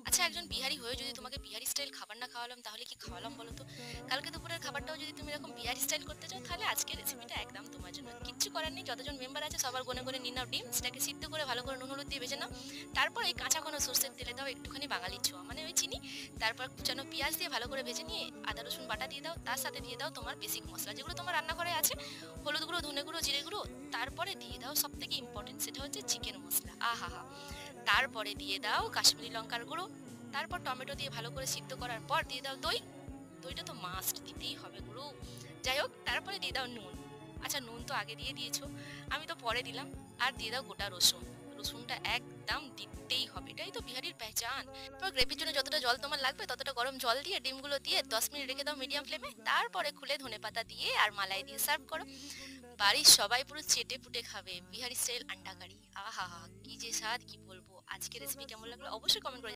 আচ্ছা, একজন বিহারি হয়ে যদি তোমাকে বিহারি স্টাইল খাবার না খাওয়ালাম তাহলে কি খাওয়ালাম বলো তো? কালকে দুপুরের খাবারটাও যদি তুমি এরকম বিহারি স্টাইল করতে চাও তাহলে আজকের রেসিপিটা একদম তোমার জন্য। কিচ্ছু করার নেই, যতজন মেম্বার আছে সবার গুনে গুনে নিয়ে নাও ডিম, সেটাকে সিদ্ধ করে ভালো করে নুন হলুদ দিয়ে ভেজে নাও। তারপর এই কাঁচা কোনো সর্ষের তেলে দাও একটুখানি বাঙালির ছোঁয়া মানে ওই চিনি। তারপর কুচানো পেঁয়াজ দিয়ে ভালো করে ভেজে নিয়ে আদা রসুন বাটা দিয়ে দাও, তার সাথে দিয়ে দাও তোমার বেসিক মশলা যেগুলো তোমার রান্নাঘরে আছে, হলুদ গুঁড়ো, ধনে গুঁড়ো, জিরে গুঁড়ো। তারপরে দিয়ে দাও সব থেকে ইম্পর্টেন্ট, সেটা হচ্ছে চিকেন মশলা। আহা হা। তারপরে দিয়ে দাও কাশ্মীরি লঙ্কার গুঁড়ো। তারপর টমেটো দিয়ে ভালো করে সিদ্ধ করার পর দিয়ে দাও দই। দইটা তো মাস্ট দিতেই হবে গুরু। যাই হোক, তারপরে দিয়ে দাও নুন। আচ্ছা, নুন তো আগে দিয়ে দিয়েছো, আমি তো পরে দিলাম। আর দিয়ে দাও গোটা রসুন। রসুনটা একদম দিতেই হবে, এটাই তো বিহারির পেহচান। এবার গ্রেভির জন্য যতটা জল তোমার লাগবে ততটা গরম জল দিয়ে ডিমগুলো দিয়ে 10 মিনিট রেখে দাও মিডিয়াম ফ্লেমে। তারপরে খুলে ধনেপাতা দিয়ে আর মালাই দিয়ে সার্ভ করো। বাড়ির সবাই পুরো চেটে পুটে খাবে বিহারি স্টাইল আন্ডা কারি। আহা হা, কি যে স্বাদ কি বলবো। আজকের রেসিপি কেমন লাগলো অবশ্যই কমেন্ট করে